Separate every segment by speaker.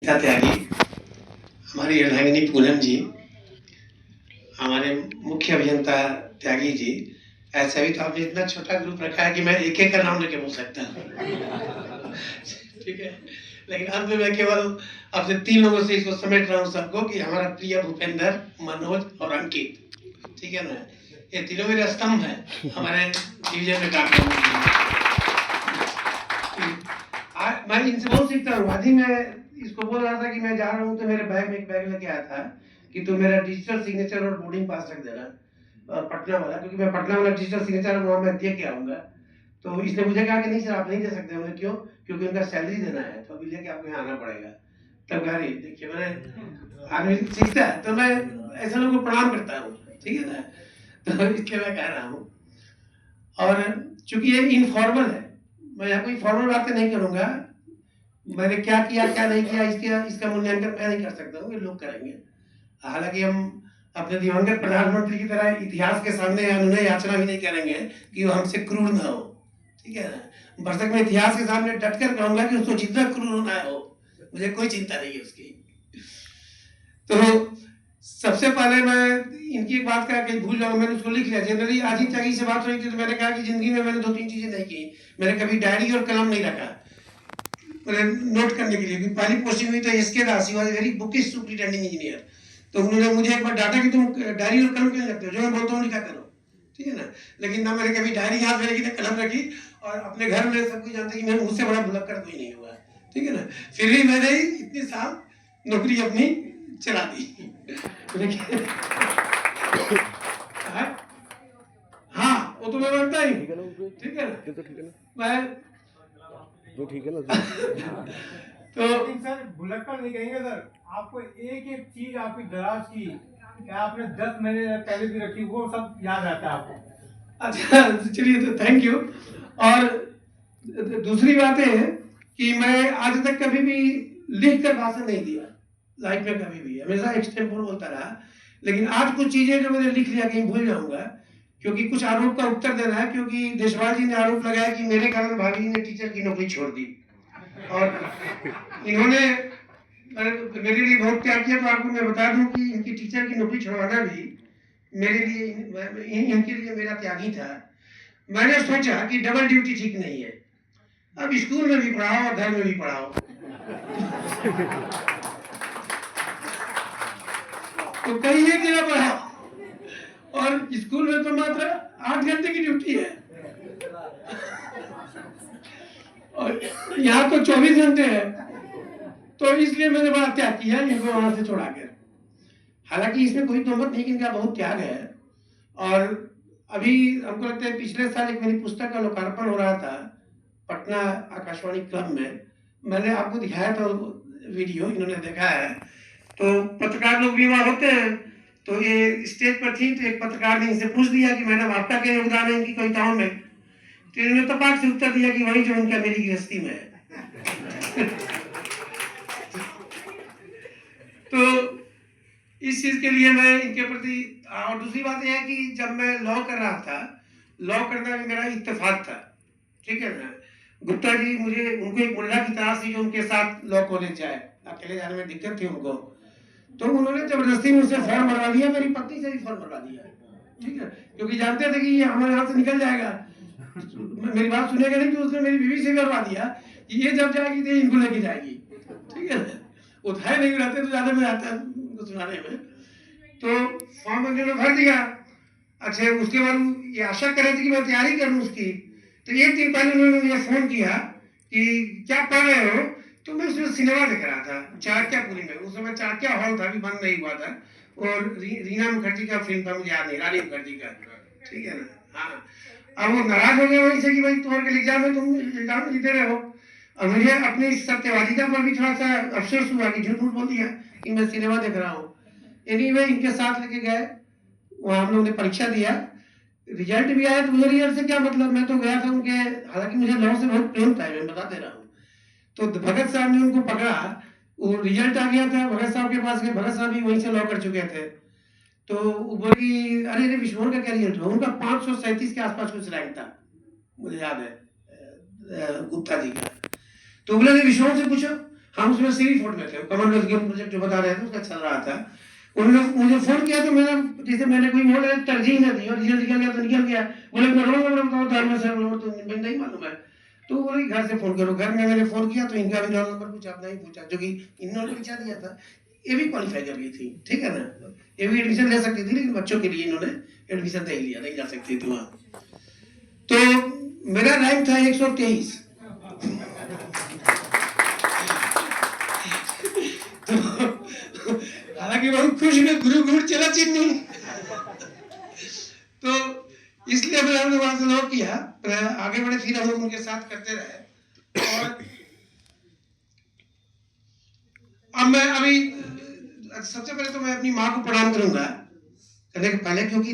Speaker 1: त्यागी हमारी अर्धांगिनी पूनम जी, हमारे मुख्य अभियंता त्यागी जी। ऐसा भी तो आपने इतना छोटा ग्रुप रखा है कि मैं एक एक का नाम लेके बोल सकता हूँ। ठीक है, लेकिन अंत में मैं केवल आपसे 3 लोगों से इसको समेट रहा हूँ सबको कि हमारा प्रिय भूपेंद्र, मनोज और अंकित, ठीक है ना, ये तीनों मेरे स्तंभ है हमारे डिवीजन में काम करने के लिए। मैं इनसे बहुत सीखता हूँ। आज ही मैं इसको बोल रहा था कि मैं जा रहा हूँ तो मेरे बैग में एक बैग लेके आया था कि तू मेरा डिजिटल सिग्नेचर और बोर्डिंग पास रख देना पटना वाला, क्योंकि मैं पटना वाला डिजिटल सिग्नेचर वहाँ मैं दे के आऊँगा। तो इसने मुझे कहा कि नहीं सर आप नहीं दे सकते। मैंने क्यों? क्योंकि उनका सैलरी देना है तो अभी लेके आपको यहाँ आना पड़ेगा। तब कह रही देखिए मैंने आदमी सीखता है तो मैं ऐसे लोगों को प्रणाम करता हूँ, ठीक है ना। तो इसलिए मैं कह रहा हूँ, और चूंकि ये इनफॉर्मल है, मैं यहाँ कोई फॉर्मल बातें नहीं करूँगा। मैंने क्या किया क्या नहीं किया इसका मूल्यांकन मैं नहीं कर सकता हूँ, ये लोग करेंगे। हालांकि हम अपने दिवंगत प्रधानमंत्री की तरह इतिहास के सामने अनुनय याचना भी नहीं करेंगे कि वो हमसे क्रूर ना हो, ठीक है ना। बरसक में इतिहास के सामने डटकर कहूंगा कि उसको जितना क्रूर होना हो, मुझे कोई चिंता नहीं है उसकी। तो सबसे पहले मैं इनकी एक बात कहा कहीं भूल जाऊंगा, मैंने उसको लिख लिया। जनरली आज ही त्यागी से बात हुई थी तो मैंने कहा कि जिंदगी में मैंने 2-3 चीजें नहीं की। मैंने कभी डायरी और कलम नहीं रखा नोट करने के लिए। पहली पोस्टिंग हुई तो एसके दास, ही was very bookish superintending engineer. तो उन्होंने मुझे एक बार डांटा कि तुम डायरी और कलम क्यों रखते हो, जो मैं बोलता हूँ लिखा करो, ठीक है ना। लेकिन ना मैंने कभी डायरी याद रखी ना कलम रखी, और अपने घर में सब कुछ जानते कि मैं मुझसे बड़ा भुलक्कड़ कोई नहीं हुआ, ठीक है ना। फिर भी मैंने इतने साल नौकरी अपनी चला दी। हाँ वो तो मैं बनता ही, ठीक है ना। मैं
Speaker 2: जो ठीक है ना
Speaker 1: तो
Speaker 3: सर भुलक्कड़ नहीं कहेंगे सर, आपको एक एक चीज आपकी दराज की क्या आपने 10 महीने पहले भी रखी वो सब याद रहता है आपको।
Speaker 1: अच्छा चलिए तो थैंक यू। और दूसरी बात है कि मैं आज तक कभी भी लिख कर भाषण नहीं दिया लाइफ में, कभी भी हमेशा एक्सटेम्पोर बोलता रहा। लेकिन आज कुछ चीजें जो मैंने लिख लिया कहीं भूल जाऊंगा, क्योंकि कुछ आरोप का उत्तर देना है। क्योंकि देशपाल जी ने आरोप लगाया कि मेरे कारण भाभी ने टीचर की नौकरी छोड़ दी, और इन्होंने मेरे लिए बहुत त्याग किया। तो आपको मैं बता दूं कि इनकी टीचर की नौकरी छुड़वाना भी मेरे लिए इनके लिए मेरा त्याग ही था। मैंने सोचा कि डबल ड्यूटी ठीक नहीं है, अब स्कूल में भी पढ़ाओ और घर में भी पढ़ाओ। तो कहीं एक जगह पढ़ाओ, और स्कूल में तो मात्र 8 घंटे की ड्यूटी है और यहाँ तो 24 घंटे है। तो इसलिए मैंने बड़ा त्याग किया इनको वहां से छोड़ा कर। हालांकि इसमें कोई तोहमत नहीं कि इनका बहुत त्याग है। और अभी हमको लगता है पिछले साल एक मेरी पुस्तक का लोकार्पण हो रहा था पटना आकाशवाणी क्लब में। मैंने आपको दिखाया था वीडियो, इन्होंने देखा है। तो पत्रकार लोग भी वहाँ होते हैं, तो ये स्टेज पर थी तो एक पत्रकार ने इनसे पूछ दिया कि मैडम आपका क्या योगदान है इनकी कविताओं में। तो इन्होंने तपाक से उत्तर दिया कि वही जो उनका मेरी गृहस्थी में है। तो इस चीज के लिए मैं इनके प्रति। और दूसरी बात यह है कि जब मैं लॉ कर रहा था, लॉ करना भी मेरा इत्तेफाक था, ठीक है ना। गुप्ता जी मुझे उनको एक मुल्ला की तलाश थी जो उनके साथ लॉ कॉलेज जाए, अकेले जाने में दिक्कत थी उनको। तो उन्होंने जबरदस्ती मुझसे फॉर्म भरवा दिया, मेरी पत्नी से भी फॉर्म भरवा दिया, ठीक है। क्योंकि जानते थे कि ये हमारे हाथ से निकल जाएगा, मेरी बात सुनेगा नहीं। तो उसने मेरी बीवी से भरवा दिया कि ये जब जाएगी तो इनको लेके जाएगी, ठीक है। उठाए नहीं रहते तो ज्यादा मजा आता है उनको सुनाने में। तो फॉर्म उन्होंने भर दिया। अच्छा उसके बाद ये आशा कर रहे थे कि मैं तैयारी करूं उसकी। तो एक दिन पहले उन्होंने मुझे फोन किया कि क्या पढ़ रहे हो। तो मैं उसमें सिनेमा देख रहा था चाणक्यपुरी में। उस समय चाणक्य हॉल था, अभी बंद नहीं हुआ था। और रीना मुखर्जी का फिल्म था, मुझे याद नहीं, रानी मुखर्जी का, ठीक है ना। हाँ, अब वो नाराज हो गया वहीं से कि भाई तुम्हारे एग्जाम में तुम एग्जाम नहीं दे रहे हो। और मुझे अपनी सत्यवादिता पर भी थोड़ा सा अफसोस हुआ कि झूठ मूठ बोल दिया कि मैं सिनेमा देख रहा हूँ। एनीवे इनके साथ लेके गए, वहाँ हम लोग ने परीक्षा दिया, रिजल्ट भी आया। तो मुझे रिजल्ट से क्या मतलब, मैं तो गया था उनके, हालांकि मुझे लॉ से बहुत प्रेम था, मैं बता दे रहा हूँ। तो भगत साहब ने उनको पकड़ा, वो रिजल्ट आ गया था, भगत साहब के पास गए, भगत साहब भी वहीं से लॉ कर चुके थे। तो वो बोली अरे अरे विश्वभर का क्या रिजल्ट हुआ। उनका 537 के आसपास कुछ रैंक था, मुझे याद है गुप्ता जी का। तो बोले विश्वभर से पूछो। हम उसमें सीरी फोर्ट में थे, कॉमनवेल्थ गेम प्रोजेक्ट जो बता रहे थे उसका चल रहा था। उन्होंने मुझे फोन किया तो मैंने कोई बोला तरजीह न दी और रिजल्ट निकल गया तो निकल गया। बोले रोल नंबर बताओ धर्म सर, तो मुझे नहीं मालूम है। तो बोले घर से फोन करो। घर में मैंने फोन किया तो इनका भी रोल नंबर पूछा, अपना ही पूछा, जो कि इन्होंने पूछा दिया था। ये भी क्वालिफाई कर गई थी, ठीक है ना, ये भी एडमिशन ले सकती थी, लेकिन बच्चों के लिए इन्होंने एडमिशन नहीं लिया, नहीं जा सकती थी वहाँ। तो मेरा रैंक था 123। हालांकि बहुत खुश हुए, गुरु घूर चला चिन्नी। तो इसलिए मैंने हमने वहां से लॉ किया, आगे बढ़े, फिर हम लोग उनके साथ करते रहे। और अब मैं अभी सबसे पहले तो मैं अपनी माँ को प्रणाम करूंगा करने के पहले, क्योंकि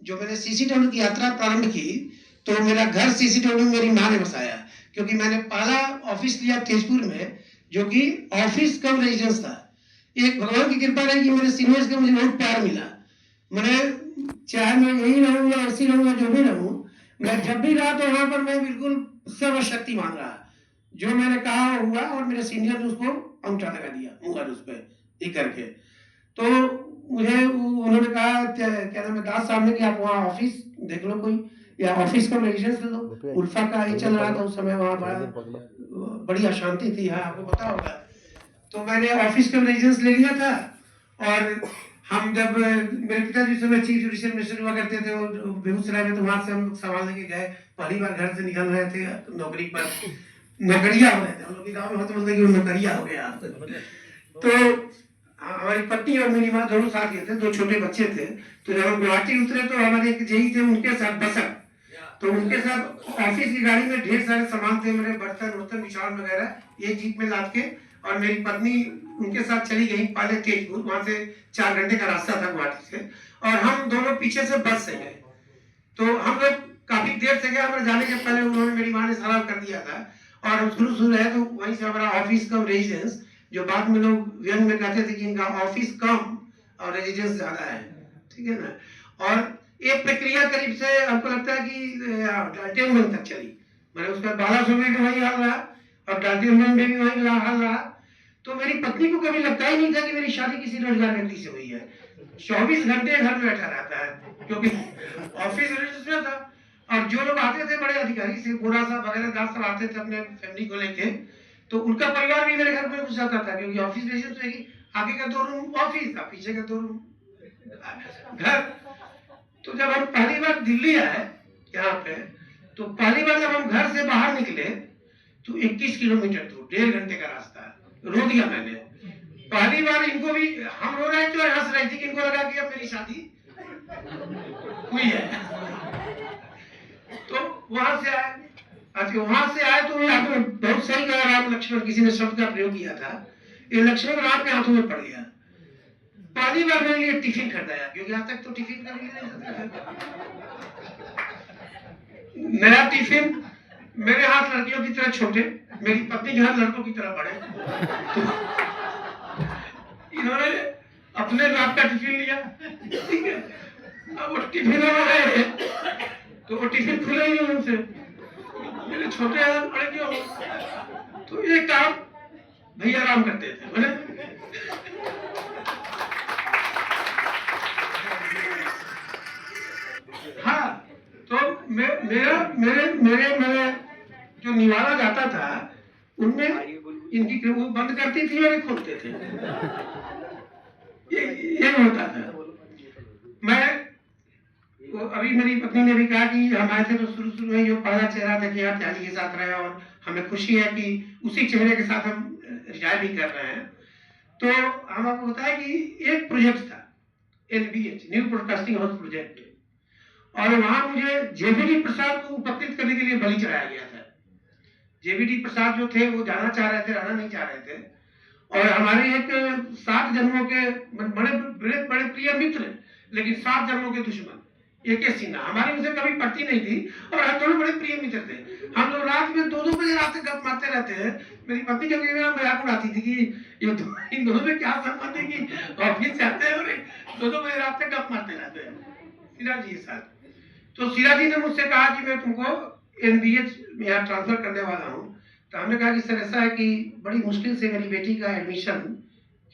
Speaker 1: जो मैंने सीसीडब्ल्यू की यात्रा प्रारंभ की तो मेरा घर सीसीडब्ल्यू मेरी माँ ने बसाया, क्योंकि मैंने पहला ऑफिस लिया तेजपुर में, जो कि ऑफिस कम रेजिडेंस था। एक भगवान की कृपा रही कि मेरे सीनियर्स का मुझे बहुत प्यार मिला। मैंने चाहे मैं यही रहूँ या ऐसी रहूँ या जो भी रहूँ, मैं जब भी रहा तो वहां पर मैं बिल्कुल सर्वशक्ति मान रहा, जो मैंने कहा हुआ, और मेरे सीनियर ने उसको अंगूठा लगा दिया मुंह उसपे ये करके। तो मुझे उन्होंने कहा क्या नाम है दास साहब ने कि आप वहाँ ऑफिस देख लो कोई, या ऑफिस का रेजिडेंस दे दो। उल्फा का ही चल रहा था उस समय, वहाँ बड़ी अशांति थी, हाँ आपको पता होगा। तो मैंने ऑफिस का रेजिडेंस ले लिया था। और हम जब मेरे पिताजी उस समय चीफ जुडिशियल मिनिस्टर हुआ करते थे बेगूसराय में, तो वहां से हम संभालने के गए। पहली बार घर से निकल रहे थे नौकरी पर, नौकरिया हो रहे थे हम लोग के गाँव में, बोलते कि वो नौकरिया हो गया। तो हमारी पत्नी और मेरी माँ दोनों साथ गए थे, 2 छोटे बच्चे थे। तो जब हम गुवाहाटी उतरे तो हमारे एक जेई थे, उनके साथ बसक, तो उनके साथ ऑफिस की गाड़ी में ढेर सारे सामान थे, मेरे बर्तन वर्तन निशान वगैरह, ये जीप में लाद के। और मेरी पत्नी उनके साथ चली गई पहले तेजपुर, वहां से 4 घंटे का रास्ता था गुवाहाटी से, और हम दोनों पीछे से बस से गए। तो हम लोग काफी देर से गए, हमारे जाने के पहले उन्होंने, मेरी माँ ने सलाम कर दिया था। और हम शुरू रहे तो वहीं से हमारा ऑफिस कम रेजिडेंस, जो बाद में लोग व्यंग में कहते थे कि इनका ऑफिस कम और रेजिडेंस ज्यादा है, ठीक है ना। और ये प्रक्रिया करीब से हमको लगता है कि डाल्टनगंज तक चली। मैंने उसका बालासुर में वही हाल रहा और डाल्टनगंज में भी वही हाल रहा। तो मेरी पत्नी को कभी लगता ही नहीं था कि मेरी शादी किसी रोजगार व्यक्ति से हुई है। 24 घंटे घर में बैठा रहता है, क्योंकि ऑफिस रेजिडेंस में था। और जो लोग आते थे बड़े अधिकारी से, गोरा साहब वगैरह दास सब आते थे अपने फैमिली को लेके, तो उनका परिवार भी मेरे घर में घुस जाता था, क्योंकि ऑफिस रेजिडेंस में आगे का 2 रूम ऑफिस का, पीछे का 2 रूम घर। तो जब हम पहली बार दिल्ली आए यहाँ पे, तो पहली बार जब हम घर से बाहर निकले तो 21 किलोमीटर दूर, 1.5 घंटे का रास्ता, रो दिया मैंने। पहली बार इनको भी, हम रो रहे थे और हंस रहे थे कि इनको लगा कि अब मेरी शादी हुई है। तो वहां से आए, वहां से आए तो आपने बहुत सही कहा, राम लक्ष्मण किसी ने शब्द का प्रयोग किया था, ये लक्ष्मण राम के हाथों में पड़ गया। पहली बार मेरे लिए टिफिन खरीदाया, क्योंकि आज तक तो टिफिन का नहीं था। नया टिफिन, मेरे हाथ लड़कियों की तरह छोटे, मेरी पत्नी के हाथ लड़कों की तरह बड़े। तो इन्होंने अपने नाप का टिफिन लिया, ठीक है। अब वो टिफिन है तो वो टिफिन खुला ही नहीं उनसे, मेरे छोटे हाथ बड़े क्यों। तो ये काम भैया राम करते थे, बोले हाँ। तो मेरे जो निवाला जाता था उनमें इनकी वो बंद करती थी और ये खोलते थे, ये होता था। मैं अभी मेरी पत्नी ने भी कहा कि हम आए थे तो शुरू में जो पहला चेहरा था कि आप त्यागी के साथ रहे, और हमें खुशी है कि उसी चेहरे के साथ हम रिटायर भी कर रहे हैं। तो हम आपको बताया कि एक प्रोजेक्ट था NBH, new broadcasting house project, और वहां मुझे JVD प्रसाद को उपस्थित करने के लिए बलि चढ़ाया गया था। JVD प्रसाद जो थे वो जाना चाह रहे थे, रहना नहीं चाह रहे थे। और हमारे एक 7 जन्मों के बड़े प्रिय मित्र, लेकिन 7 जन्मों के दुश्मन, AK सिन्हा, हमारी उनसे कभी पड़ती नहीं थी, और हम दोनों बड़े प्रिय मित्र थे। हम लोग रात में 2-2 बजे रात तक गप मारते रहते हैं। मेरी पत्नी जो मेरा मजाक उड़ाती थी कि इन दोनों में क्या संबंध है कि ऑफिस से आते हैं और 2-2 बजे रात तक गप मारते रहते हैं। सिन्हा जी के साथ। तो सिन्हा जी ने मुझसे कहा कि मैं तुमको NBH में यहाँ ट्रांसफर करने वाला हूँ, तो हमने कहा कि सर ऐसा है कि बड़ी मुश्किल से मेरी बेटी का एडमिशन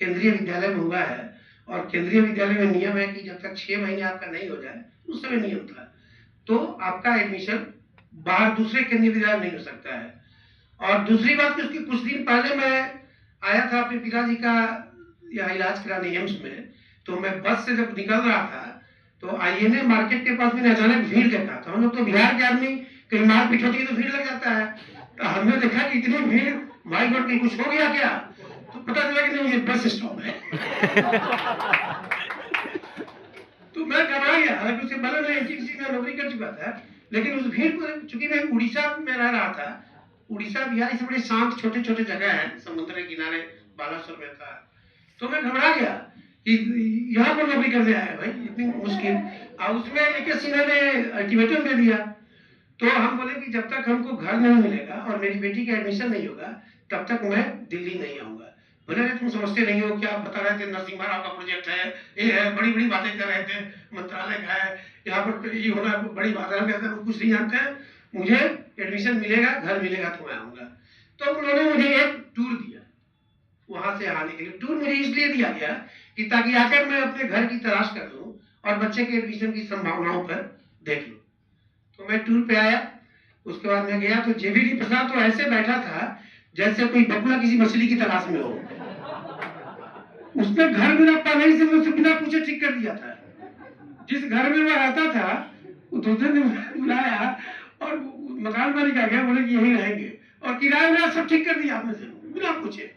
Speaker 1: केंद्रीय विद्यालय में हुआ है, और केंद्रीय विद्यालय में नियम है कि जब तक 6 महीने आपका नहीं हो जाए, उस समय नियम था, तो आपका एडमिशन बाहर दूसरे केंद्रीय विद्यालय में नहीं हो सकता है। और दूसरी बात कि उसके कुछ दिन पहले मैं आया था अपने पिताजी का यहाँ इलाज कराने एम्स में, तो मैं बस से जब निकल रहा था तो आईएनए मार्केट के पास मैंने अचानक भीड़ देखा। तो हम लोग तो बिहार के आदमी, कहीं मारपीट होती है तो भीड़ लग जाता है, तो हमने देखा कि इतनी भीड़, भाई गॉड कहीं कुछ हो गया क्या, तो पता चला कि नहीं ये बस स्टॉप है। तो मैं घबरा गया, हालांकि उससे पहले मैं एनटीपीसी में नौकरी कर चुका था, लेकिन उस भीड़ को, चूंकि मैं उड़ीसा में रह रहा था, उड़ीसा बिहार से बड़े शांत छोटे छोटे जगह है, समुद्र के किनारे बालासोर में था, तो मैं घबरा गया कि यहाँ पर नौकरी करने आया भाई, इतनी मुश्किल। और उसमें एक सीना ने अल्टीमेटम दे दिया। तो हम बोले कि जब तक हमको घर नहीं मिलेगा और मेरी बेटी का एडमिशन नहीं होगा, तब तक मैं दिल्ली नहीं आऊंगा। बोले तुम समझते नहीं हो, क्या बता रहे थे, नरसिम्हा राव का प्रोजेक्ट है, ये है, बड़ी बड़ी बातें कर रहे थे, मंत्रालय का है, यहाँ पर ये होना बड़ी बात है, कुछ नहीं जानते हैं, मुझे एडमिशन मिलेगा, घर मिलेगा तो मैं आऊंगा। तो उन्होंने मुझे एक टूर दिया वहां से आने के लिए। टूर मुझे इसलिए दिया गया कि ताकि आकर मैं अपने घर की तलाश कर लूं और बच्चे के एडमिशन की संभावनाओं पर देख लूं। तो मैं टूर पे आया, उसके बाद मैं गया तो जेवीडी प्रसाद तो ऐसे बैठा था जैसे कोई बकुला किसी मछली की तलाश में हो। उसने घर मेरा पहले से मुझसे बिना पूछे ठीक कर दिया था। जिस घर में मैं रहता था वो दूसरे दिन बुलाया और मकान मालिक आ गया, बोले कि यहीं रहेंगे, और किराया मेरा सब ठीक कर दिया आपने से बिना पूछे।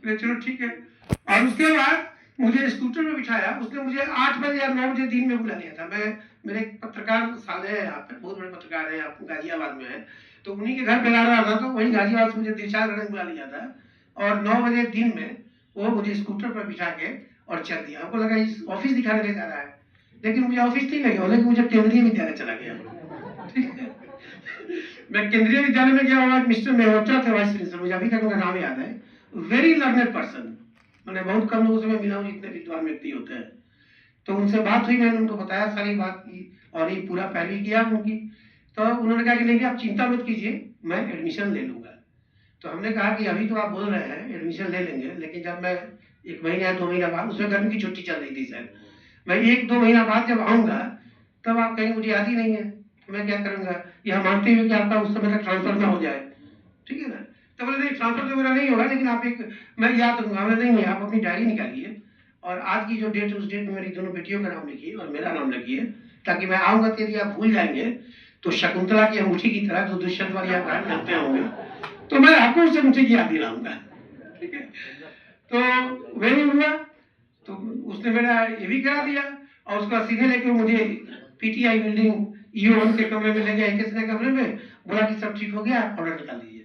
Speaker 1: चलो ठीक है। और उसके बाद मुझे स्कूटर में बिठाया, उसने मुझे 8 बजे या 9 बजे दिन में बुला लिया था। मैं, मेरे पत्रकार साले हैं यहाँ पे, बहुत बड़े पत्रकार हैं, आपको गाजियाबाद में है, तो उन्हीं के घर पे आ रहा था, तो वही गाजियाबाद से मुझे दिलशाद रंग बुला लिया था, और 9 बजे दिन में वो मुझे स्कूटर पर बिठा के और चल दिया। हमको लगा इस ऑफिस दिखाने ले जा रहा है, लेकिन मुझे ऑफिस नहीं लगे, लेकिन मुझे केंद्रीय विद्यालय चला गया। ठीक है, मैं केंद्रीय विद्यालय में गया, वहाँ मिस्टर मेहरोत्रा थे वाइस प्रिंसिपल, मुझे अभी तक उनका नाम याद है, वेरी लर्नेड पर्सन। मैंने बहुत कम लोगों से मैं मिला हूँ जितने विद्वान व्यक्ति होते हैं। तो उनसे बात हुई, मैंने उनको बताया सारी बात की, और ये पूरा पैरवी किया उनकी। तो उन्होंने कहा कि नहीं आप चिंता मत कीजिए, मैं एडमिशन ले लूंगा। तो हमने कहा कि अभी तो आप बोल रहे हैं एडमिशन ले लेंगे, लेकिन जब मैं 1 महीना या 2 महीना बाद, उसमें गर्मी की छुट्टी चल रही थी शायद, मैं 1-2 महीना बाद जब आऊंगा तब आप कहेंगे मुझे याद ही नहीं है, तो मैं क्या करूंगा, यह मानते हुए कि आपका उस समय तक ट्रांसफर ना हो जाए। ठीक है ना? तो बोले नहीं ट्रांसफर तो मेरा नहीं होगा, लेकिन आप एक, मैं याद रखूंगा। नहीं है, आप अपनी डायरी निकालिए और आज की जो डेट है उस डेट में मेरी दोनों बेटियों का नाम लिखिए और मेरा नाम लिखिए, ताकि मैं आऊंगा तो यदि आप भूल जाएंगे तो शकुंतला की अंगूठी की तरह जो दुष्यंत वाली आप गान करते होंगे, तो मैं आपको उस अंगूठी की याद दिलाऊंगा। ठीक है, तो वही हुआ। तो उसने मेरा ये भी करा दिया, और उसका सीधे लेके मुझे पीटीआई बिल्डिंग ईओ के कमरे में ले गया, किसने कमरे में, बोला कि सब ठीक हो गया, ऑर्डर निकाल दीजिए।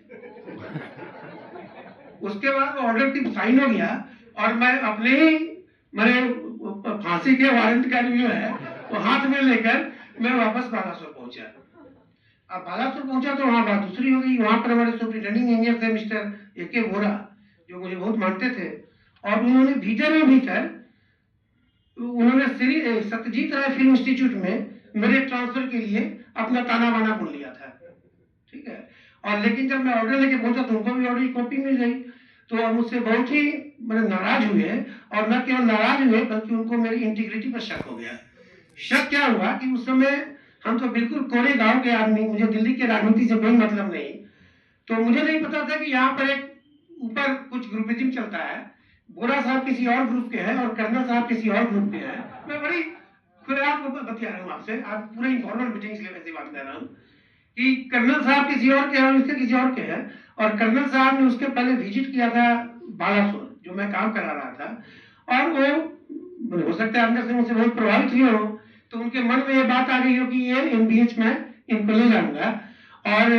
Speaker 1: उसके बाद ऑर्डर की साइन हो गया, और मैं अपने ही मैंने फांसी के वारंट का रिव्यू है वो हाथ में लेकर मैं वापस बालासोर पहुंचा। अब बालासोर पहुंचा तो वहां बात दूसरी हो गई। वहां पर हमारे सुपरिटेंडिंग इंजीनियर थे मिस्टर ए.के. वोरा, जो मुझे बहुत मानते थे, और उन्होंने भीतर उन्होंने श्री सत्यजीत राय फिल्म इंस्टीट्यूट में मेरे ट्रांसफर के लिए अपना ताना बाना बोल लिया था। ठीक है, और लेकिन जब मैं ऑर्डर लेके पहुंचा तो उनको भी ऑर्डर की कॉपी मिल गई, तो अब मुझसे बहुत ही बड़े नाराज हुए, और न केवल नाराज हुए बल्कि उनको मेरी इंटीग्रिटी पर शक हो गया। शक क्या हुआ कि उस समय हम तो बिल्कुल कोरे गांव के आदमी, मुझे दिल्ली के राजनीति से कोई मतलब नहीं, तो मुझे नहीं पता था कि यहाँ पर एक ऊपर कुछ ग्रुपिज्म चलता है, बोरा साहब किसी और ग्रुप के हैं और कर्नल साहब किसी और ग्रुप के हैं। मैं बड़ी खुलेआम बतिया रहा हूँ आपसे, आप पूरे इन्फॉर्मल मीटिंग इसलिए वैसे बात कर रहा हूँ कि कर्नल साहब किसी और के हैं और इसके किसी और के हैं, और कर्नल साहब ने उसके पहले विजिट किया था बालासोर, जो मैं काम करा रहा था, और वो हो सकता है अंदर से मुझसे बहुत प्रभावित हुए हो, तो उनके मन में ये बात आ गई हो कि ये एमबीएच में इनको ले जाऊंगा। और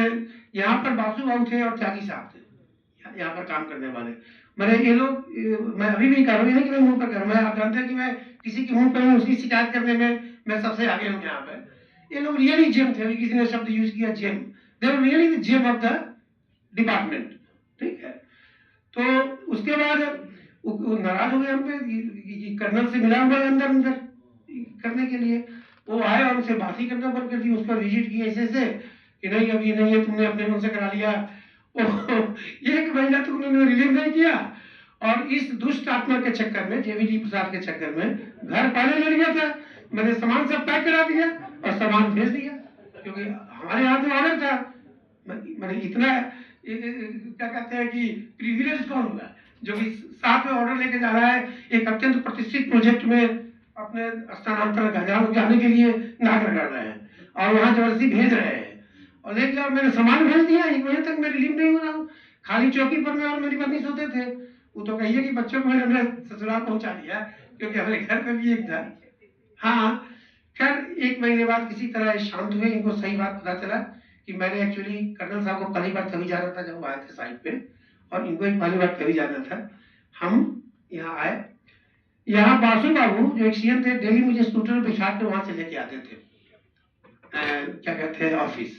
Speaker 1: यहाँ पर बासु बाबू थे और त्यागी साहब थे यहाँ पर काम करने वाले। मैंने ये लोग, मैं अभी भी कर रहा हूँ, नहीं कि मैं मुंह पर कर रहा हूँ, मैं आप जानते हैं कि मैं किसी के मुंह पर हूँ, उसकी शिकायत करने में मैं सबसे आगे हूँ यहाँ पर। ये लोग रियली जेम थे, किसी ने शब्द यूज किया gem, they were really the gem of the department. ठीक है, तो उसके बाद नाराज हो गए हम पे, कर्नल से मिला हुआ है अंदर करने के लिए, वो आए और उनसे बात ही करना बंद कर दी, उस पर विजिट किया ऐसे कि नहीं अभी नहीं है, तुमने अपने मन से करा लिया, एक महीना तक उन्होंने रिलीव नहीं किया, और इस दुष्ट आत्मा के चक्कर में, जेवीडी प्रसाद के चक्कर में घर पाने लग गया था। मैंने सामान सब पैक करा दिया और सामान भेज दिया, क्योंकि हमारे हाथ में ऑर्डर था। मैंने इतना क्या कहते हैं कि प्रिविलेज कौन हुआ जो कि साथ में ऑर्डर लेके जा रहा है एक अत्यंत प्रतिष्ठित प्रोजेक्ट में अपने स्थानांतरण का जाने के लिए नाक रगड़ रहे हैं और वहां जबरदस्ती भेज रहे हैं। और लेकिन अब मैंने सामान भेज दिया, एक महीने तक मैं रिलीव नहीं हो रहा हूँ। खाली चौकी पर मैं और मेरी पत्नी सोते थे। वो तो कहिए कि बच्चों को मैंने ससुराल पहुंचा दिया, क्योंकि हमारे घर पे भी एक था। हाँ, खैर एक महीने बाद किसी तरह शांत हुए। इनको सही बात पता चला कि मैंने एक्चुअली कर्नल साहब को पहली बार तभी जाना था जब वो आए थे साइड पे, और इनको एक पहली बार तभी जाना था। हम यहाँ आए। यहाँ बासु बाबू जो एक सीएम थे, डेली मुझे स्कूटर में बिठा के वहां से लेके आते थे, क्या कहते हैं, ऑफिस।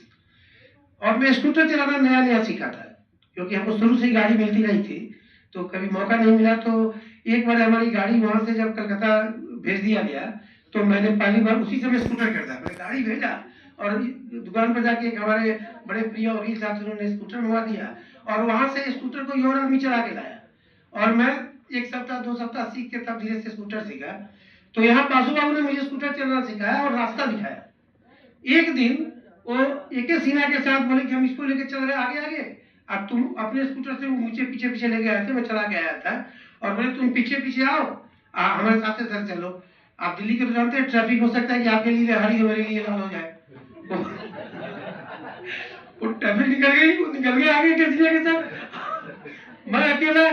Speaker 1: और मैं स्कूटर चलाना नया नया सीखा था, क्योंकि हमको शुरू से ही गाड़ी मिलती नहीं थी, तो कभी मौका नहीं मिला। तो एक बार हमारी गाड़ी वहां से जब कलकत्ता भेज दिया गया, तो मैंने पहली बार उसी समय स्कूटर खरीदा। मैंने गाड़ी भेजा और दुकान पर जाके एक हमारे बड़े प्रिय वकील साहब से उन्होंने स्कूटर मंगवा दिया, और वहां से स्कूटर को और आदमी चला के लाया, और मैं 1 सप्ताह 2 सप्ताह सीख के तब धीरे से स्कूटर सीखा। तो यहाँ बासु बाबू ने मुझे स्कूटर चलाना सिखाया और रास्ता दिखाया। एक दिन वो एक सीना के साथ बोले कि हम इसको लेके चल रहे आगे आगे, अब तुम अपने स्कूटर से मुझे पीछे पीछे लेके आए थे, मैं चला के आया था, और बोले तुम पीछे पीछे आओ, हमारे साथ साथ चलो। आप दिल्ली के तो जानते हैं, ट्रैफिक हो सकता है कि आपके लिए हरी हमारे लिए लाल हो जाए। वो ट्रैफिक निकल गई, वो निकल गया आगे के सीना के साथ, मैं अकेला।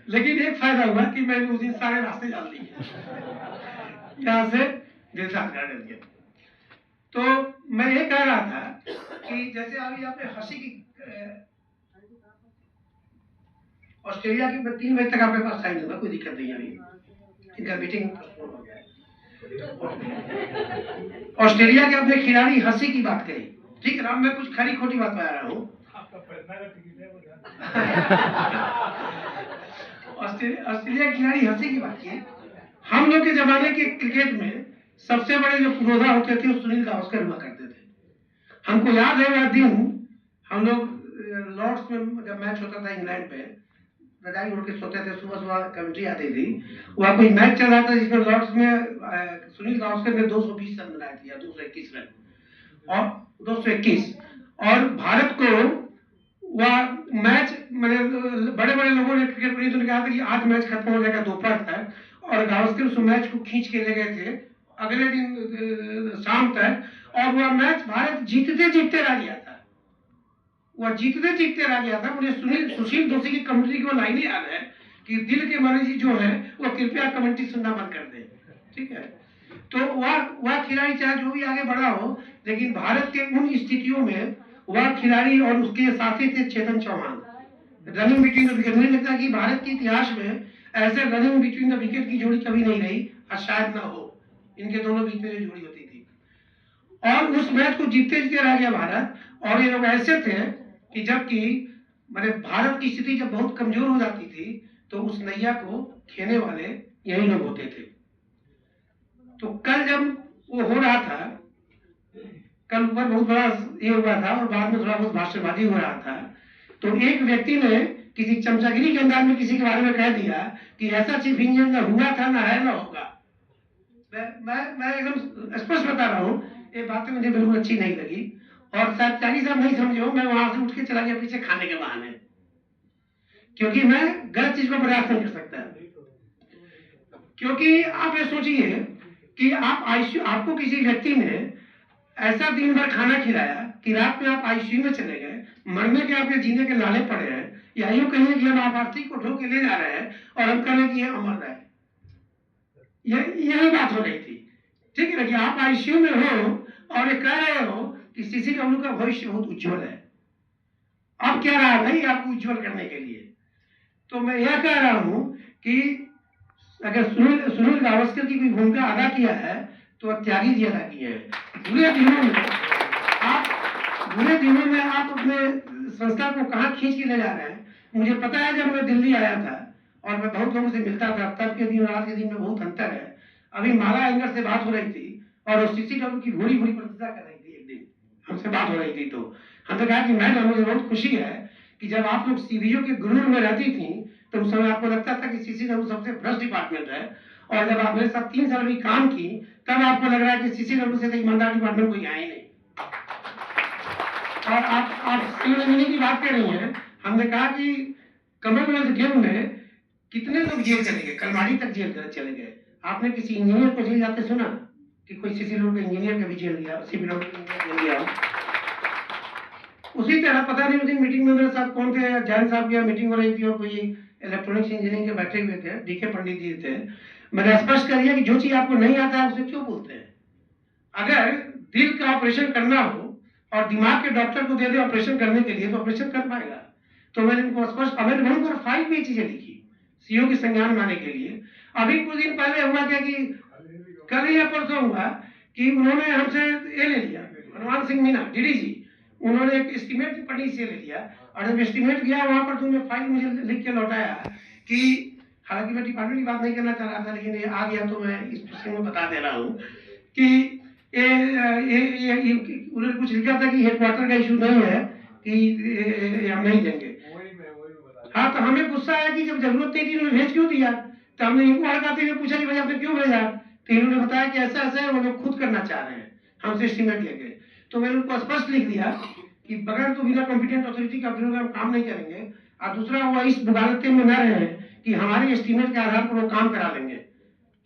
Speaker 1: लेकिन एक फायदा हुआ कि मैंने उस दिन सारे रास्ते जान लिए, यहाँ से दिलशाद गार्डन के। तो मैं ये कह रहा था कि जैसे अभी आपने हंसी की, ऑस्ट्रेलिया की 3 बजे तक आपके पास टाइम होगा, कोई दिक्कत नहीं है। अभी इनका मीटिंग ऑस्ट्रेलिया के अपने खिलाड़ी हंसी की बात कही, ठीक है ना? मैं कुछ खरी खोटी बात बता रहा हूँ। ऑस्ट्रेलिया के खिलाड़ी हंसी की बात की। हम लोग के जमाने के क्रिकेट में सबसे बड़े जो पुरोधा होते थे वो सुनील गावस्कर हुआ करते थे। हमको याद है वह दिन, हम लोग लॉर्ड्स में जब मैच होता था इंग्लैंड पे, रजाई उड़ के सोते थे, सुबह सुबह कमेंट्री आती थी। वह कोई मैच चल रहा था जिसमें लॉर्ड्स में सुनील गावस्कर ने 220 रन बनाए थे या 221 रन, और 221, और भारत को वह मैच, मैंने बड़े बड़े लोगों ने, क्रिकेट प्रेमी ने कहा था कि आज मैच खत्म हो जाएगा दोपहर तक, और गावस्कर उस मैच को खींच के ले गए थे अगले दिन शाम तक, और वह मैच भारत जीतते जीतते रह गया था। वह जीतते जीतते रह गया था। मुझे सुशील दोषी की कमेंट्री की वो लाइनें याद है कि दिल के मरीज जो है वो कृपया कमेंट्री सुनना बंद कर दे, ठीक है? तो वह खिलाड़ी चाहे जो भी आगे बढ़ा हो, लेकिन भारत के उन स्थितियों में वह खिलाड़ी और उसके साथी थे Chetan Chauhan, running between the wicket. मुझे लगता है कि भारत के इतिहास में ऐसे रनिंग बिटवीन द विकेट की जोड़ी कभी नहीं रही, और शायद ना हो। इनके दोनों बीच में जो जोड़ी होती थी, और उस मैच को जीतते जीतते रह गया भारत। और ये लोग ऐसे थे कि जबकि मैंने भारत की स्थिति जब बहुत कमजोर हो जाती थी, तो उस नैया को खेने वाले यही लोग होते थे। तो कल जब वो हो रहा था, कल ऊपर बहुत बड़ा ये हुआ था, और बाद में थोड़ा बहुत भाषणबाजी हो रहा था, तो एक व्यक्ति ने किसी चमचागिरी के अंदाज में किसी के बारे में कह दिया कि ऐसा चीफ इंजीनियर ना हुआ था, ना है, ना होगा। मैं एकदम स्पष्ट बता रहा हूँ, ये बातें मुझे बिल्कुल अच्छी नहीं लगी, और शायद त्यागी साहब नहीं समझे हो, मैं वहां से उठ के चला गया पीछे खाने के बहाने, क्योंकि मैं गलत चीज को बर्दाश्त नहीं कर सकता। क्योंकि आप ये सोचिए कि आपको किसी व्यक्ति ने ऐसा दिन भर खाना खिलाया कि रात में आप आईसीयू में चले गए, मरने के आपके जीने के लाले पड़े हैं, या यूं कहिए कि हम आपार्थी को ढो के ले जा रहे हैं और हम कह रहे हैं कि ये अमर है। यही बात हो रही थी, ठीक है ना? कि आप आईसीयू में हो और ये कह रहे हो कि सीसीडब्ल्यू का भविष्य बहुत उज्जवल है। अब क्या रहा भाई आपको उज्जवल करने के लिए? तो मैं यह कह रहा हूं कि अगर सुनील गावस्कर की कोई भूमिका अदा किया है तो त्यागी जी अदा किए हैं। बुरे दिनों में आप अपने संस्था को कहाँ खींच के ले जा रहे हैं। मुझे पता है, जब मैं दिल्ली आया था और मैं बहुत लोगों से मिलता था, तब के दिन और आज के दिन में बहुत अंतर है। अभी माला एंगर से बात हो रही थी और वो सीसीडब्ल्यू की भूरी भूरी प्रशंसा कर रही थी। एक दिन हमसे बात हो रही थी तो हमने कहा कि मैडम मुझे बहुत खुशी है कि जब आप लोग सीबीओ के गुरूर में रहती थी तो उस समय आपको लगता था कि सीसीडब्ल्यू सबसे भ्रष्ट डिपार्टमेंट है, और जब आप मेरे साथ 3 साल भी काम की तब आपको लग रहा है कि सीसीडब्ल्यू से तो ईमानदार डिपार्टमेंट कोई है ही नहीं। और आप इंजीनियरिंग की बात कर रही हैं, हमने कहा कि कॉमनवेल्थ गेम में कितने लोग जेल चले गए, कलमाड़ी तक जेल चले गए। आपने किसी इंजीनियर को जेल जाते सुना कि कोई सीसीडब्ल्यू का इंजीनियर का भी जेल गया, सीबीडब्ल्यू का जेल गया? उसी तरह पता नहीं उस दिन मीटिंग में मेरे साथ कौन थे, जैन साहब की मीटिंग हो रही थी और कोई इलेक्ट्रॉनिक्स इंजीनियरिंग के बैठे हुए थे, डीके पंडित जी थे। मैंने स्पष्ट कर दिया कि जो चीज आपको नहीं आता है उसे क्यों बोलते हैं। अगर दिल का ऑपरेशन करना हो और दिमाग के डॉक्टर को दे दे ऑपरेशन करने के लिए तो ऑपरेशन कर पाएगा। तो मैंने उनको स्पष्ट, मैंने वहीं पर फाइल में चीजें लिखी सीओ की संज्ञान माने के लिए। अभी कुछ दिन पहले हुआ क्या कि कल या परसों हुआ कि उन्होंने हमसे ये ले लिया, हनुमान सिंह मीना डीडी जी, उन्होंने एक एस्टीमेट पढ़ी से ले लिया, और जब एस्टीमेट गया वहां पर तुमने फाइल मुझे लिख के लौटाया कि, हालांकि मैं डिपार्टमेंट की बात नहीं करना चाह रहा था लेकिन ये आ गया तो मैं इस प्रसंग में बता दे रहा हूँ कि ये उन्होंने कुछ लिखा था कि हेडक्वार्टर का इशू नहीं है कि हम नहीं देंगे। हाँ, तो हमें गुस्सा आया कि जब जरूरत नहीं थी उन्होंने भेज क्यों दिया। तो हमने इनको हड़काते हुए पूछा कि भाई आपने क्यों भेजा, तो इन्होंने बताया कि ऐसा ऐसा है, वो लोग खुद करना चाह रहे हैं, हमसे एस्टीमेट लेके। तो मैंने उनको स्पष्ट लिख दिया कि बगैर तो बिना कॉम्पिटेंट अथॉरिटी का हम काम नहीं करेंगे, और दूसरा वो इस मुगालते में न रहे कि हमारे एस्टीमेट के आधार पर वो काम करा लेंगे।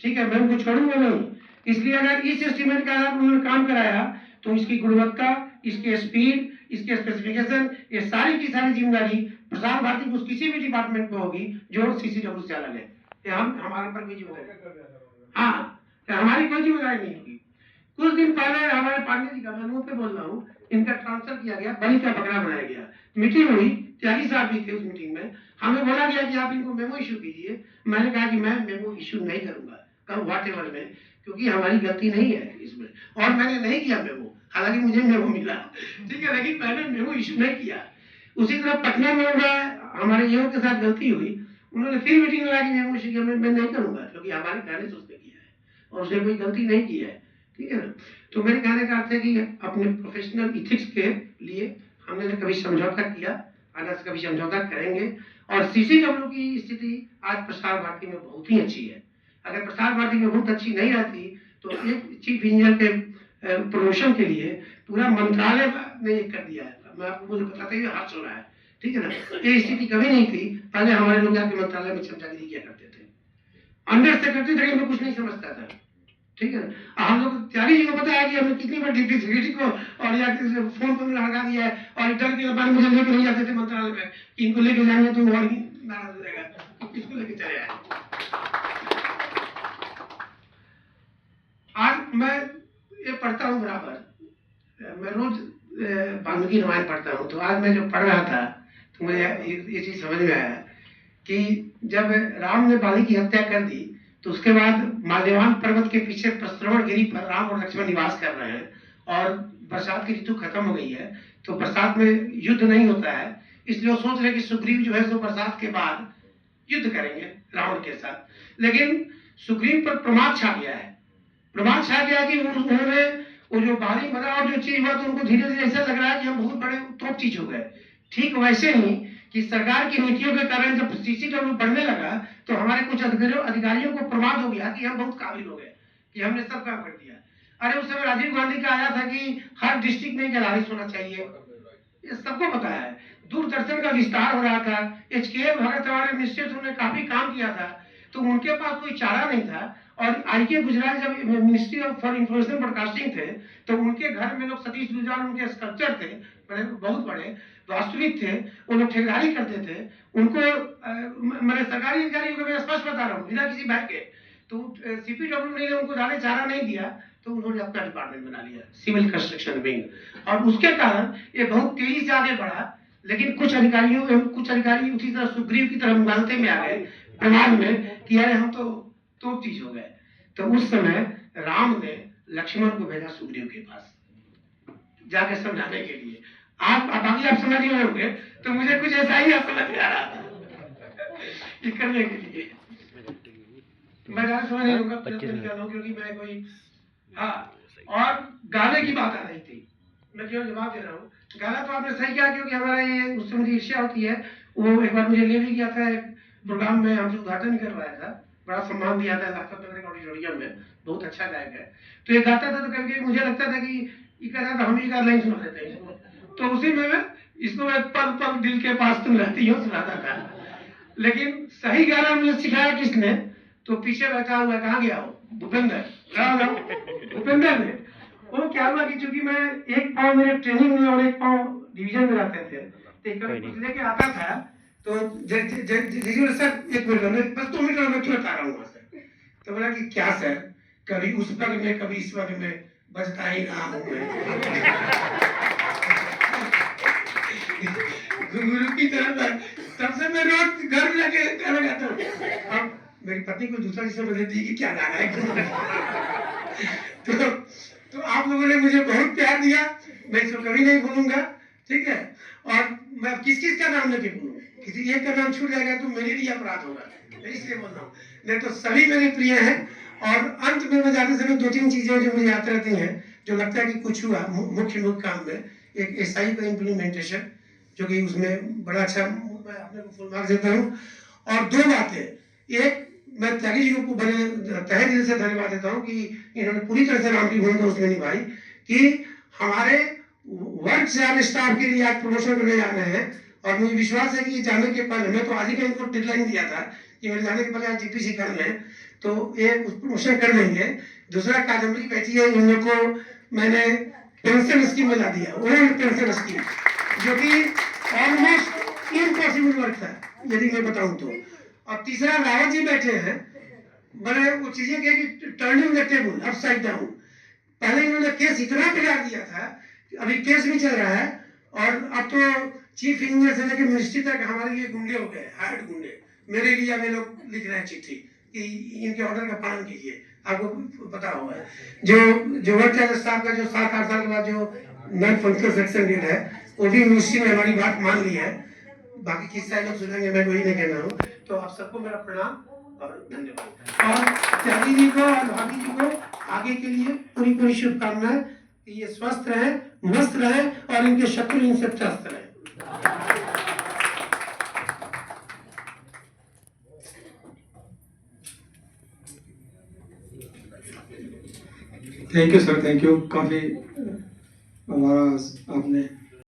Speaker 1: ठीक है, मैं उनको छोड़ूंगा नहीं। इसलिए अगर इस एस्टीमेट के आधार पर उन्होंने काम कराया तो इसकी गुणवत्ता, इसके स्पीड, इसके स्पेसिफिकेशन, ये सारी की सारी जिम्मेदारी प्रसार भारती को किसी भी डिपार्टमेंट में होगी जो सीसीडब्ल्यू से अलग है। हमारे पर कोई जिम्मेदारी, हाँ, हमारी कोई जिम्मेदारी नहीं होगी। कुछ दिन पहले हमारे पांडे जी का, मैं मुंह पे बोल रहा हूँ, इनका ट्रांसफर किया गया, बलि का बकरा बनाया गया। मीटिंग हुई, त्यागी साहब भी थे उस मीटिंग में। हमें बोला गया कि आप इनको मेमो इशू कीजिए। मैंने कहा कि मैं मेमो इशू नहीं करूंगा, कब व्हाटएवर में, क्योंकि हमारी गलती नहीं है इसमें, और मैंने नहीं किया मेमो, हालांकि मुझे मेमो मिला, ठीक है, लेकिन मैंने मेमो इशू नहीं किया। उसी तरह पटना में हुआ, हमारे ईओ के साथ गलती हुई, उन्होंने फिर मीटिंग लगा कि मेमो इशू किया। मैं नहीं करूंगा क्योंकि हमारे कहने से उसने किया है और उसने कोई गलती नहीं की है, ठीक है ना। तो मेरे कहने का अर्थ है कि अपने प्रोफेशनल इथिक्स के लिए हमने कभी समझौता किया, आगे से कभी समझौता करेंगे। और सीसीडब्ल्यू की स्थिति आज प्रसार भारती में बहुत ही अच्छी है। अगर प्रसार भारती में बहुत अच्छी नहीं रहती तो एक चीफ इंजीनियर के प्रमोशन के लिए पूरा मंत्रालय ने ये कर दिया है। मैं आपको मुझे बताते हुए हाथ हो रहा है, ठीक है ना। ये स्थिति कभी नहीं थी। पहले हमारे लोग जाके मंत्रालय में चमचागिरी किया करते थे, अंडर सेक्रेटरी में कुछ नहीं समझता था, ठीक है ना। हम लोग त्यागी जी को पता है कि हमने कितनी बार डिप्टी सेक्रेटरी को और या फोन पर लगा दिया है, और डर के बाद मुझे लेके नहीं जाते थे मंत्रालय में कि इनको लेके जाएंगे तो और ही नाराज हो जाएगा, तो किसको लेके चले आए। आज मैं ये पढ़ता हूँ बराबर, मैं रोज वाल्मीकि रामायण पढ़ता हूँ। तो आज मैं जब पढ़ रहा था तो मुझे ये चीज समझ में आया कि जब राम ने बाली की हत्या कर दी तो उसके बाद माल्यवान पर्वत के पीछे प्रस्रवण गिरी पर राम और लक्ष्मण निवास कर रहे हैं, और बरसात की ऋतु खत्म हो गई है, तो बरसात में युद्ध नहीं होता है। इसलिए वो सोच रहे कि सुग्रीव जो है सो बरसात के बाद युद्ध करेंगे रावण के साथ। लेकिन सुग्रीव पर प्रमाद छा गया है, प्रमाद छा गया कि उन्होंने वो जो बाली बना और जो चीज हुआ तो उनको धीरे धीरे ऐसा लग रहा है कि हम बहुत बड़े टॉप चीज हो गए। ठीक वैसे ही कि सरकार की नीतियों के कारण जब सीसीडब्ल्यू बढ़ने लगा तो हमारे कुछ अधिकारियों को प्रमाद हो गया कि हम बहुत काबिल हो गए, कि हमने सब काम कर दिया। अरे उस समय राजीव गांधी का आया था कि हर डिस्ट्रिक्ट में गैलारिस होना चाहिए, ये सबको पता है। दूरदर्शन का विस्तार हो रहा था, HKL भगत हमारे मिनिस्टर ने काफी काम किया था, तो उनके पास कोई चारा नहीं था। और IK गुजराल जब मिनिस्ट्री फॉर इंफॉर्मेशन ब्रॉडकास्टिंग थे तो उनके घर में लोग सतीश गुजराल उनके स्कल्पचर थे, बहुत बड़े वास्तविक थे, वो लोग ठेकेदारी करते थे। उनको मैंने सरकारी अधिकारियों को मैं स्पष्ट बता रहा हूँ बिना किसी भय के, तो CPW ने उनको ज्यादा चारा नहीं दिया तो उन्होंने अपना डिपार्टमेंट बना लिया, सिविल कंस्ट्रक्शन विंग, और उसके कारण ये बहुत तेजी से आगे बढ़ा। लेकिन कुछ अधिकारी उसी तरह सुग्रीव की तरह मुगालते में आ गए प्रमाद में कि अरे हम तो चीज हो गए। तो उस समय राम ने लक्ष्मण को भेजा सुग्रीव के पास जाके समझाने के लिए। आप बाकी आप समझ रहे होंगे, तो मुझे कुछ ऐसा ही समझ में आ रहा था ये करने के लिए। मैं ज्यादा समझ नहीं होगा क्योंकि मैं कोई, हाँ, और गाने की बात आ रही थी, मैं केवल जवाब दे रहा हूँ। गाना तो आपने सही किया, क्योंकि हमारा ये उससे मुझे ईर्ष्या होती है। वो एक बार मुझे ले भी गया था एक प्रोग्राम में, हमसे उद्घाटन कर रहा था, बड़ा सम्मान दिया था लाजपत नगर के ऑडिटोरियम में, बहुत अच्छा गायक है। तो ये गाता था तो कभी मुझे लगता था कि ये कह रहा था हम ही का लाइन सुना देते हैं इसको, तो उसी में मैं इसको मैं पल पल दिल के पास तुम रहती हो सुनाता था। लेकिन सही गाना मुझे सिखाया किसने, तो पीछे बैठा हुआ, कहाँ गया हो, भूपेंद्र, भूपेंद्र ने। वो क्या हुआ कि चूंकि मैं एक पाँव मेरे ट्रेनिंग में और एक पाँव डिवीजन में रहते थे, तो कभी कुछ लेके आता था तो सर एक मिनट में बस 2 मिनट में तुरंत आ रहा हूँ सर। तो बोला कि क्या सर, कभी उस पग में कभी इस पग में बजता ही रहा हूँ मैं। गुरु की तरह तब से मैं रोज घर में जाके गाना गाता हूँ। अब मेरी पत्नी को दूसरा चीज बदलती है कि क्या गाना है। तो आप लोगों ने मुझे बहुत प्यार दिया, मैं इसको कभी नहीं भूलूंगा, ठीक है। और मैं किस किस का नाम लेके बोलूँ, किसी एक का नाम छूट जाएगा तो मेरे लिए अपराध होगा, इसलिए बोल रहा हूँ। नहीं तो सभी मेरे प्रिय हैं। और अंत में मैं जाते समय 2-3 चीजें जो मुझे याद रहती हैं, जो लगता है कि कुछ हुआ मुख्य काम में, एक SI का इम्प्लीमेंटेशन जो कि उसमें बड़ा अच्छा, मैं अपने को फुल मार्क्स देता हूँ। और 2 बातें, एक मैं त्यागी जी को बड़े तहे दिल से धन्यवाद देता हूँ कि इन्होंने पूरी तरह से राम की भूमिका उसमें निभाई, कि हमारे वर्क से आने स्टाफ के लिए आज प्रमोशन करने जा रहे हैं। और मुझे विश्वास है कि जाने के पहले, मैं तो आज ही का इनको डेडलाइन दिया था कि मेरे जाने के पहले आज GPC कर लें, तो ये प्रमोशन कर लेंगे। दूसरा, कादम्बरी बैठी है, इन लोग को मैंने पेंशन स्कीम में ला दिया, ओल्ड पेंशन स्कीम, जो कि ऑलमोस्ट इम्पॉसिबल वर्क था यदि मैं बताऊं तो। और तीसरा, रावत जी बैठे हैं, मैंने वो चीजें कही कि turning the table upside down. पहले इन्होंने केस इतना बिगाड़ दिया था, अभी केस भी चल रहा है, और अब तो चीफ इंजीनियर से लेकर मिनिस्ट्री तक हमारे लिए गुंडे हो गए, हार्ड गुंडे। मेरे लिए अब ये लोग लिख रहे हैं चिट्ठी कि इनके ऑर्डर का पालन कीजिए। आपको पता होगा जो वर्क स्टाफ का जो 7-8 साल के बाद जो नॉन फंक्शनल सेक्शन डेट है, वो भी मिनिस्ट्री ने हमारी बात मान ली है। बाकी किस्सा लोग सुनेंगे, मैं वही नहीं कहना हूँ। तो आप सबको मेरा प्रणाम और धन्यवाद। और त्यागी जी को और भाभी जी को आगे के लिए पूरी पूरी शुभकामनाएं कि ये स्वस्थ रहे, मस्त रहे और इनके शत्रु इनसे त्रस्त रहे।
Speaker 4: Thank you sir, thank you. काफ़ी हमारा आपने